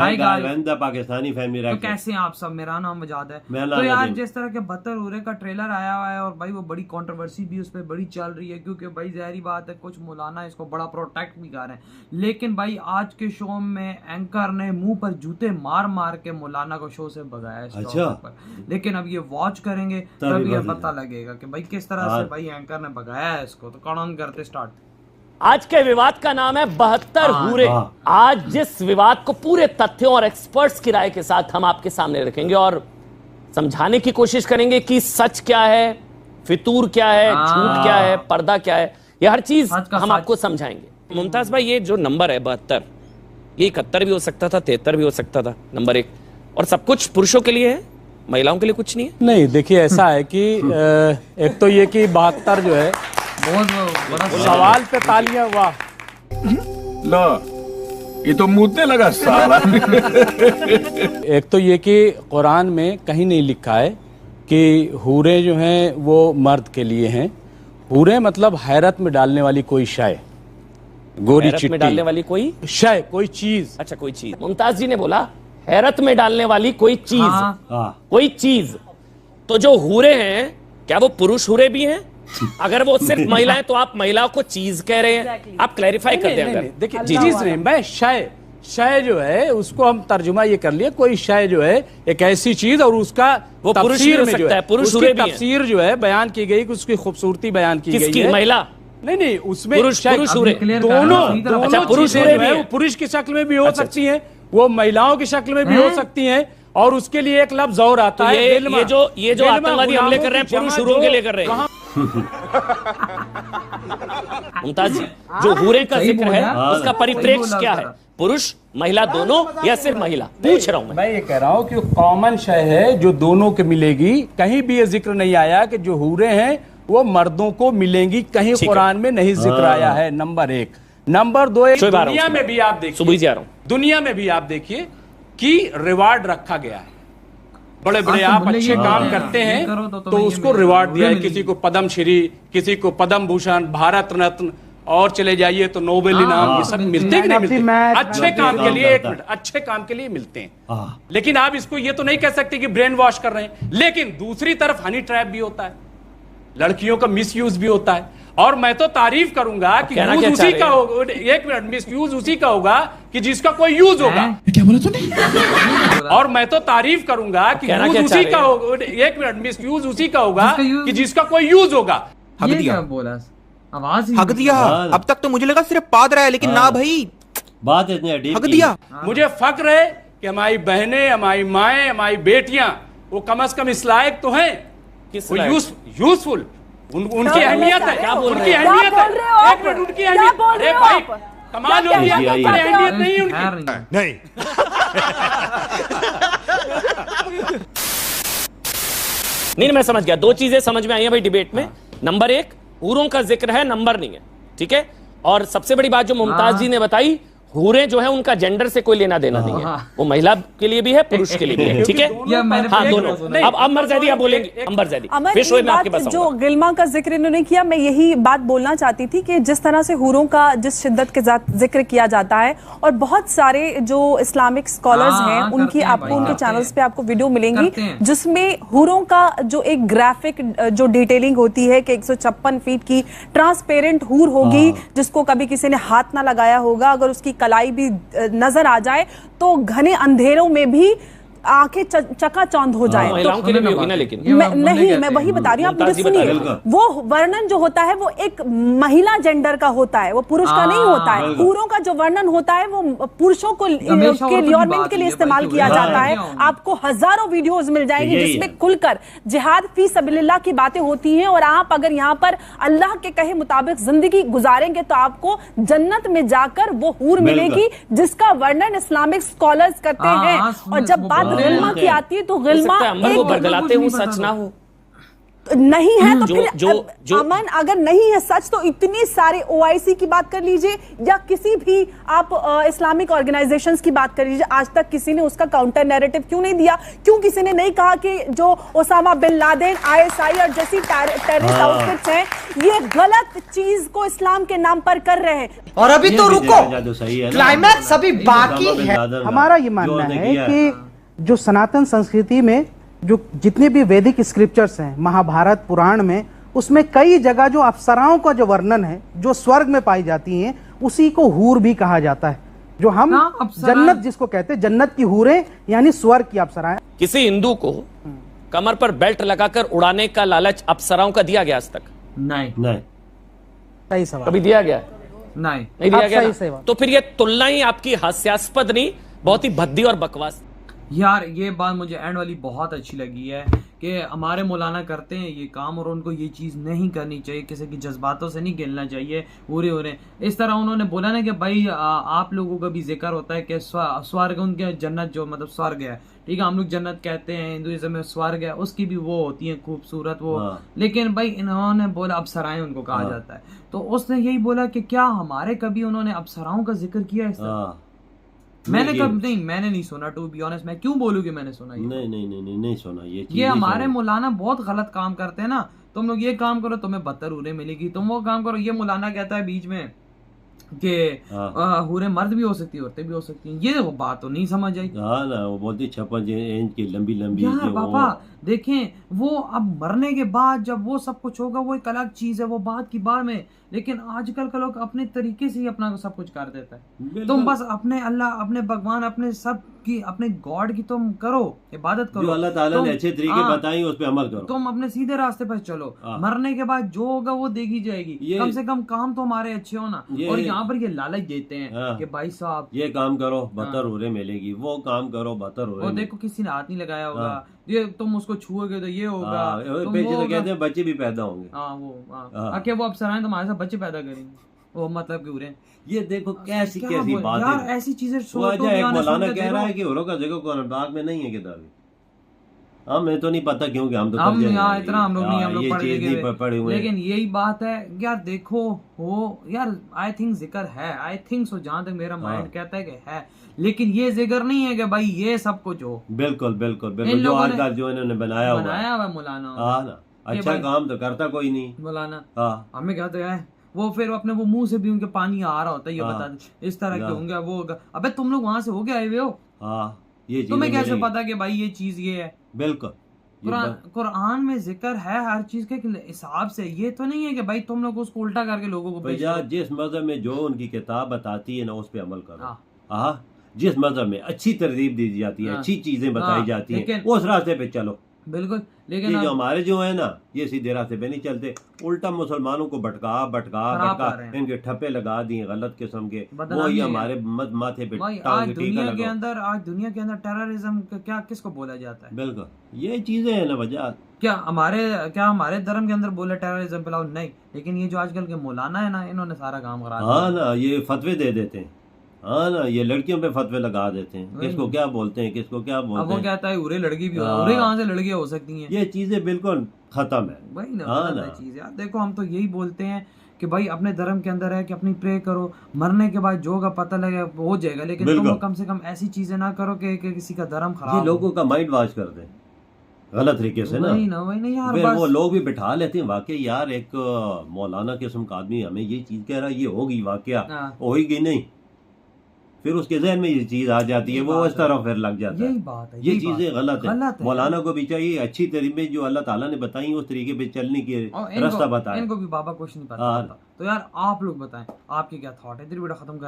Pakistani family तो कैसे हैं आप सब? मेरा नाम वजाद है। तो यार जिस तरह के बदतर हुरे का ट्रेलर आया हुआ है और भाई वो बड़ी कंट्रोवर्सी भी उस पर बड़ी चल रही है, क्योंकि भाई ज़ाहिरी बात है कुछ मौलाना इसको बड़ा प्रोटेक्ट भी कर रहे हैं, लेकिन भाई आज के शो में एंकर ने मुंह पर जूते मार मार के मौलाना को शो से भगाया इस पर। लेकिन अब ये वॉच करेंगे तब ये पता लगेगा कि भाई किस तरह से भाई एंकर ने भगाया है इसको। तो कौन करते स्टार्ट। आज के विवाद का नाम है 72 हूरे। आज जिस विवाद को पूरे तथ्यों और एक्सपर्ट्स की राय के साथ हम आपके सामने रखेंगे और समझाने की कोशिश करेंगे कि सच क्या है, फितूर क्या है, झूठ क्या है, पर्दा क्या है, ये हर चीज हम आपको समझाएंगे। मुमताज भाई, ये जो नंबर है 72, ये 71 भी हो सकता था, 73 भी हो सकता था, नंबर 1। और सब कुछ पुरुषों के लिए है, महिलाओं के लिए कुछ नहीं है। नहीं, देखिए ऐसा है कि एक तो ये कि 72 जो है बहुत बड़ा सवाल पे तालियां। वाह लो, ये तो मूतने लगा साला। एक तो ये कि कुरान में कहीं नहीं लिखा है कि हूरे जो हैं वो मर्द के लिए हैं। हूरे मतलब हैरत में डालने वाली कोई शय, गोरी चिट्टी में डालने वाली कोई शय, कोई चीज। अच्छा, कोई चीज। मुमताज जी ने बोला हैरत में डालने वाली कोई चीज। कोई चीज। तो जो हूरे हैं, क्या वो पुरुष हूरे भी हैं? अगर वो सिर्फ महिलाएं तो आप महिलाओं को चीज कह रहे हैं। आप क्लैरिफाई कर दें। अगर देखिए चीज नहीं, मैं शय जो है उसको हम तर्जुमा ये कर लिए, कोई शय जो है एक ऐसी चीज और उसका वो पुरुष भी हो सकता है, पुरुष उसकी तफसीर जो है बयान की गई, उसकी खूबसूरती बयान की गई है। महिला नहीं, उसमें पुरुष दोनों अच्छा, पुरुष वो पुरुष की शक्ल में भी हो सकती है, वो महिलाओं की शक्ल में भी हो सकती है। और उसके लिए एक लफ्ज और आता है, ये जो आतंकवादी हमले कर रहे हैं पुरुष हूरों के लिए कर रहे हैं। मुमताज जी, जो हूरे का जिक्र है उसका परिप्रेक्ष्य क्या है? पुरुष महिला दोनों या सिर्फ महिला? पूछ रहा हूं मैं ये कह रहा हूं कि कॉमन शय है जो दोनों के मिलेगी। कहीं भी ये जिक्र नहीं आया कि जो हूरे हैं वो मर्दों को मिलेंगी, कहीं कुरान में नहीं जिक्र आया है। नंबर 1। नंबर 2, दुनिया में भी आप देखिए, सुबह जा रहा हूं, दुनिया में भी आप देखिए कि रिवार्ड रखा गया है। बड़े बड़े आप अच्छे काम करते हैं तो उसको रिवार्ड दिया है। किसी को पद्म श्री, किसी को पद्म भूषण, भारत रत्न, और चले जाइए तो नोबेल इनाम, ये सब मिलते हैं कि नहीं मिलते? अच्छे काम के लिए, एक मिनट, अच्छे काम के लिए मिलते हैं। लेकिन आप इसको ये तो नहीं कह सकते कि ब्रेन वॉश कर रहे हैं। लेकिन दूसरी तरफ हनी ट्रैप भी होता है, लड़कियों का मिस यूज भी होता है। और मैं तो तारीफ करूंगा कि यूज उसी का होगा, एक मिनट, मिस यूज उसी का होगा कि जिसका कोई यूज होगा। क्या बोला तूने? और मैं तो तारीफ करूंगा कि यूज उसी का होगा, एक मिनट, मिस यूज उसी का होगा कि जिसका कोई यूज होगा। हक दिया, बोला आवाज हक दिया। अब तक तो मुझे लगा सिर्फ पाद रहा है, लेकिन ना भाई, बात इतनी अजीब हक दिया। मुझे फक्र है कि हमारी बहनें, हमारी माएं, हमारी बेटियां वो कम से कम इस लायक तो हैं, यूजफुल। उनकी अहमियत है, उनकी अहमियत है। एक मिनट, उनकी अहमियत। अरे भाई कमाल हो गया, अहमियत नहीं है उनकी। नहीं। नहीं, मैं समझ गया। 2 चीजें समझ में आई हैं भाई डिबेट में। नंबर 1, हूरों का जिक्र है, नंबर नहीं है, ठीक है। और सबसे बड़ी बात जो मुमताज जी ने बताई, हूरे जो है उनका जेंडर से कोई लेना देना नहीं है, वो महिला के लिए भी है, पुरुष के लिए भी है, ठीक है। हाँ, दोनों। अब अमर जैदी आप बोलेंगे। अमर जैदी, जो गिल्मा का जिक्र इन्होंने किया, मैं यही बात बोलना चाहती थी कि जिस तरह से हूरों का जिस शिद्दत के साथ जिक्र किया जाता है, और बहुत सारे जो इस्लामिक स्कॉलर्स हैं उनकी आपको उनके चैनल्स पे आपको वीडियो मिलेंगी जिसमें हूरों का जो एक ग्राफिक जो डिटेलिंग होती है कि 156 फीट की ट्रांसपेरेंट हूर होगी जिसको कभी किसी ने हाथ ना लगाया होगा, अगर उसकी कलाई भी नजर आ जाए तो घने अंधेरों में भी आंखें चकाचौंध हो जाए। महिलाओं के लिए भी होगी ना, लेकिन नहीं, मैं वही बता रही हूँ, आप मुझे सुनिए। वो वर्णन जो होता है वो एक महिला जेंडर का होता है, वो पुरुष का नहीं होता है। हूरों का जो वर्णन होता है वो पुरुषों को लियोरमेंट के लिए इस्तेमाल किया जाता है। आपको हजारों वीडियोस मिल जाएंगी जिसमें खुलकर जिहाद फी सबिलिल्लाह की बातें होती हैं, और आप अगर यहाँ पर अल्लाह के कहे मुताबिक जिंदगी गुजारेंगे तो आपको जन्नत में जाकर वो हूर मिलेगी जिसका वर्णन इस्लामिक स्कॉलर्स करते हैं। और जब बात गिल्मा की आती है तो गिल्मा बरगलाते हूँ, सच ना हो। नहीं है तो जो- फिर जो- जो- अमन अगर नहीं है सच तो इतने सारे ओआईसी की बात कर लीजिए या किसी भी आप इस्लामिक ऑर्गेनाइजेशंस की बात कर लीजिए, आज तक किसी ने उसका काउंटर नैरेटिव क्यों नहीं दिया? क्यों किसी ने नहीं कहा कि जो ओसामा बिन लादेन, आईएसआई और जैसी टेररिस्ट आउटफिट्स हैं ये गलत चीज को इस्लाम के नाम पर कर रहे हैं? और अभी तो रुको, क्लाइमैक्स अभी बाकी है। हमारा ये मानना है कि जो सनातन संस्कृति में जो जितने भी वैदिक स्क्रिप्चर्स हैं, महाभारत पुराण में, उसमें कई जगह जो अप्सराओं का जो वर्णन है जो स्वर्ग में पाई जाती हैं उसी को हूर भी कहा जाता है। जो हम जन्नत जिसको कहते हैं, जन्नत की हूरें यानी स्वर्ग की अप्सराएं। किसी हिंदू को कमर पर बेल्ट लगाकर उड़ाने का लालच अप्सराओं का दिया गया आज तक? नहीं। सही सवाल। कभी दिया गया? नहीं दिया गया सही ना? तो फिर ये तुलना ही आपकी हास्यास्पद नहीं, बहुत ही भद्दी और बकवास। यार ये बात मुझे एंड वाली बहुत अच्छी लगी है कि हमारे मौलाना करते हैं ये काम और उनको ये चीज़ नहीं करनी चाहिए, किसी की जज्बातों से नहीं खेलना चाहिए। पूरे इस तरह उन्होंने बोला ना कि भाई आप लोगों का भी जिक्र होता है कि स्वर्ग उनके जन्नत जो मतलब स्वर्ग है, ठीक है, हम लोग जन्नत कहते हैं, हिंदुइज्म में स्वर्ग है, उसकी भी वो होती है खूबसूरत वो। लेकिन भाई इन्होंने बोला अप्सराएं उनको कहा जाता है, तो उसने यही बोला कि क्या हमारे कभी उन्होंने अप्सराओं का जिक्र किया है? मैंने नहीं सुना, टू बी ऑनेस्ट। मैं क्यों बोलूं कि मैंने सुना? नहीं सुना ये हमारे मौलाना बहुत गलत काम करते हैं ना। तुम लोग ये काम करो तुम्हें 72 हूरें मिलेगी, तुम वो काम करो। ये मौलाना कहता है बीच में कि हूरें मर्द भी हो सकती है औरतें भी हो सकती हैं, ये वो बात तो नहीं समझ आई। हाँ ना, वो बहुत ही 56 इंच की लंबी यार पापा देखें, वो अब मरने के बाद जब वो सब कुछ होगा वो एक अलग चीज है, वो बात की बात में। लेकिन आजकल का लोग अपने तरीके से ही अपना सब कुछ कर देता है। तुम बस अपने अल्लाह, अपने भगवान, अपने सब की, अपने गॉड की तुम करो, इबादत करो, जो अल्लाह ताला ने अच्छे तरीके बताई उस पे अमल करो, तुम अपने सीधे रास्ते पर चलो। मरने के बाद जो होगा वो देखी जाएगी। कम से कम काम तो हमारे अच्छे हो ना। और यहाँ पर ये लालच देते हैं कि भाई साहब ये काम करो 72 हूरें मिलेगी, वो काम करो 72 हूरें। और देखो किसी ने हाथ नहीं लगाया होगा, ये तुम उसको छुओगे तो ये होगा, तो कहते हैं बच्चे भी पैदा होंगे। वो अफसराएं तुम्हारे साथ बच्चे पैदा करेंगे, वो मतलब कि उरे ये देखो कैसी कैसी बात यार, ऐसी चीजें मौलाना कह रहा है कि औरों का जिक्र कुरान पाक में नहीं है किताबी। हमें तो नहीं पता क्योंकि हम तो यहाँ इतना हम लोग पढ़े हुए, लेकिन यही बात है यार। देखो हो यार, आई थिंक जिक्र है, आई थिंक सो, जहाँ तक मेरा माइंड कहता है कि है, लेकिन ये जिक्र नहीं है कि भाई ये सब कुछ हो। बिल्कुल बिल्कुल बिल्कुल, जो आजकल जो इन्होंने बनाया हुआ मौलाना, हाँ ना, अच्छा काम तो करता कोई नहीं मौलाना। हमें कहते हैं वो, फिर अपने वो मुंह से भी उनके पानी आ रहा होता है, ये बता दे इस तरह के होंगे, वो होगा। अबे तुम लोग वहां से हो गए आए हुए हो, ये तुम्हें कैसे पता कि भाई ये चीज ये है? बिल्कुल, कुरान में जिक्र है हर चीज के हिसाब से। ये तो नहीं है कि भाई तुम लोग उसको उल्टा करके लोगों को भैया जिस मजहब में जो उनकी किताब बताती है ना उस पे अमल करो। जिस मजहब में अच्छी तरतीब दी जाती है, अच्छी चीजें बताई जाती हैं, उस रास्ते पे चलो। बिल्कुल, लेकिन जो हमारे जो है ना, ये सीधे रास्ते पे नहीं चलते, उल्टा मुसलमानों को भटका इनके ठप्पे लगा दिए गलत किस्म के, वही हमारे माथे पे आज दुनिया के अंदर टेररिज्म क्या किसको बोला जाता है? बिल्कुल ये चीजें है ना वजह। क्या हमारे धर्म के अंदर बोले टेररिज्म फैलाओ? नहीं, लेकिन ये जो आजकल के मौलाना है ना, इन्होंने सारा काम करा दिया। हाँ ना, ये फतवे दे देते हैं, हाँ ना, ये लड़कियों पे फतवे लगा देते हैं, किसको क्या बोलते हैं, किसको क्या बोलते हैं। वो कहता है उरे लड़की भी उरे कहाँ से लड़कियां हो सकती हैं? ये चीजें बिल्कुल खत्म है, वही ना चीज यार। देखो हम तो यही बोलते हैं कि भाई अपने धर्म के अंदर है कि अपनी प्रे करो, मरने के बाद जो का पता लगे हो जाएगा, लेकिन तुम कम से कम ऐसी चीजें ना करो कि किसी का धर्म खराब। ये लोगों का माइंड वॉश कर दे गलत तरीके से ना, वही यार, वो लोग भी बिठा लेते हैं। वाकई यार एक मौलाना किस्म का आदमी हमें ये चीज कह रहा है, ये होगी वाकया होगी नहीं, फिर उसके जहन में ये चीज आ जाती है, वो उस तरफ फिर लग जाता है। ये चीजें गलत है। मौलाना को भी चाहिए अच्छी तरीके जो अल्लाह ताला ने बताई उस तरीके पे चलने की रास्ता बताए। इनको भी बाबा कुछ नहीं पता। तो यार आप लोग बताएं आपके क्या थॉट है। वीडियो खत्म कर